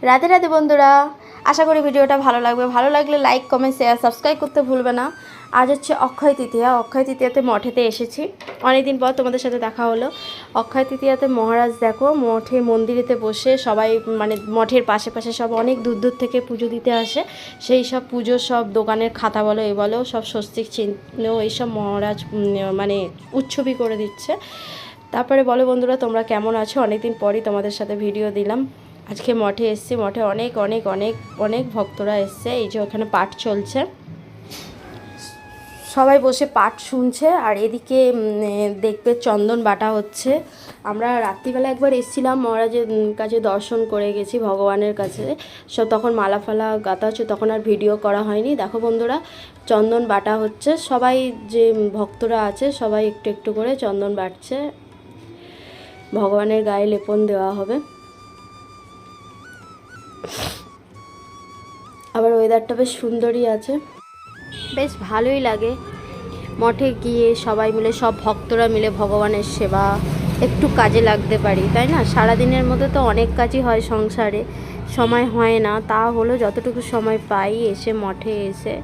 রাধে রাধে বন্ধুরা, আশা করি ভিডিওটা ভালো লাগবে। ভালো লাগলে লাইক, কমেন্ট, শেয়ার, সাবস্ক্রাইব করতে ভুলবে না। আজ হচ্ছে অক্ষয় তৃতীয়া। অক্ষয় তৃতীয়াতে মঠেতে এসেছি, অনেকদিন পর তোমাদের সাথে দেখা হলো। অক্ষয় তৃতীয়াতে মহারাজ দেখো মঠে মন্দিরেতে বসে সবাই মানে মঠের পাশে পাশে সব অনেক দূর দূর থেকে পুজো দিতে আসে। সেই সব পুজোর সব দোকানের খাতা বলো এ বলো সব স্বস্তিক চিহ্ন এইসব মহারাজ মানে উৎসবই করে দিচ্ছে। তারপরে বলো বন্ধুরা, তোমরা কেমন আছো? অনেকদিন পরই তোমাদের সাথে ভিডিও দিলাম। আজকে মঠে এসেছি, মঠে অনেক অনেক অনেক অনেক ভক্তরা এসছে। এই যে ওখানে পাঠ চলছে, সবাই বসে পাঠ শুনছে। আর এদিকে দেখবে চন্দন বাটা হচ্ছে। আমরা রাত্রিবেলা একবার এসেছিলাম, মহারাজের কাছে দর্শন করে গেছি, ভগবানের কাছে। সব তখন মালা ফালা গাঁথা হচ্ছে, তখন আর ভিডিও করা হয়নি। দেখো বন্ধুরা, চন্দন বাটা হচ্ছে। সবাই যে ভক্তরা আছে সবাই একটু একটু করে চন্দন বাটছে, ভগবানের গায়ে লেপন দেওয়া হবে। আবার ওয়েদারটা বেশ সুন্দরই আছে, বেশ ভালোই লাগে মঠে গিয়ে সবাই মিলে, সব ভক্তরা মিলে ভগবানের সেবা একটু কাজে লাগতে পারি, তাই না? সারাদিনের মধ্যে তো অনেক কাজই হয় সংসারে, সময় হয় না। তা হলো যতটুকু সময় পাই এসে মঠে এসে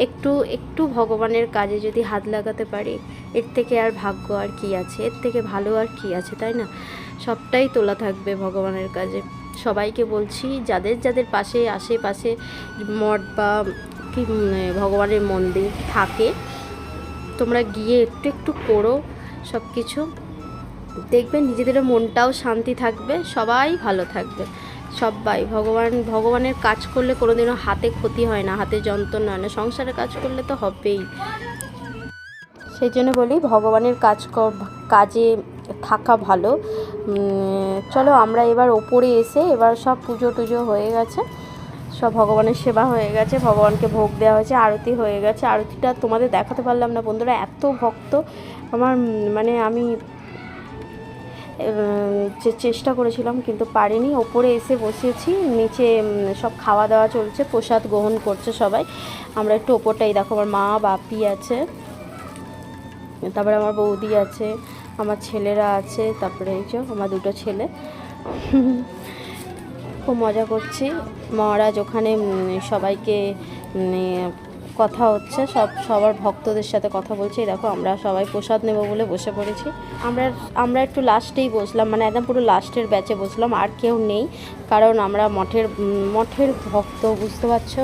একটু একটু ভগবানের কাজে যদি হাত লাগাতে পারি, এর থেকে আর ভাগ্য আর কি আছে, এর থেকে ভালো আর কি আছে, তাই না? সবটাই তোলা থাকবে ভগবানের কাজে। সবাইকে বলছি, যাদের যাদের পাশে আশেপাশে মঠ বা কি ভগবানের মন্দির থাকে, তোমরা গিয়ে একটু একটু করো সব কিছু, দেখবে নিজেদের মনটাও শান্তি থাকবে, সবাই ভালো থাকবে। সবাই ভগবানের কাজ করলে কোনোদিনও হাতে ক্ষতি হয় না, হাতে যন্ত্রণা হয় না। সংসারে কাজ করলে তো হবেই, সেই জন্য বলি ভগবানের কাজে থাকা ভালো। চলো আমরা এবার ওপরে এসে, এবার সব পুজো টুজো হয়ে গেছে, সব ভগবানের সেবা হয়ে গেছে, ভগবানকে ভোগ দেওয়া হয়েছে, আরতি হয়ে গেছে। আরতিটা তোমাদের দেখাতে পারলাম না বন্ধুরা, এত ভক্ত আমার, মানে আমি চেষ্টা করেছিলাম কিন্তু পারিনি। ওপরে এসে বসেছি, নিচে সব খাওয়া দাওয়া চলছে, প্রসাদ গ্রহণ করছে সবাই। আমরা একটু ওপরটাই দেখো, আমার মা বাপি আছে, তারপরে আমার বৌদি আছে, আমার ছেলেরা আছে, তারপরে এই যে আমার দুটো ছেলে। খুব মজা করছি। মহারাজ ওখানে সবাইকে কথা হচ্ছে, সবার ভক্তদের সাথে কথা বলছি। দেখো আমরা সবাই প্রসাদ নেব বলে বসে পড়েছি। আমরা একটু লাস্টেই বসলাম, মানে একদম পুরো লাস্টের ব্যাচে বসলাম, আর কেউ নেই, কারণ আমরা মঠের ভক্ত, বুঝতে পারছো।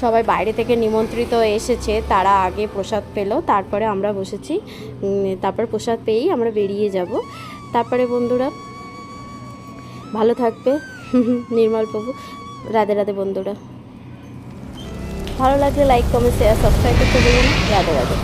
সবাই বাইরে থেকে নিমন্ত্রিত এসেছে, তারা আগে প্রসাদ পেলো, তারপরে আমরা বসেছি। তারপর প্রসাদ পেয়েই আমরা বেরিয়ে যাব। তারপরে বন্ধুরা ভালো থাকবে। নির্মল প্রভু। রাধে রাধে বন্ধুরা, ভালো লাগলে লাইক, কমেন্ট, শেয়ার, সাবস্ক্রাইব করতে ভুলবেন না। রাধে রাধে।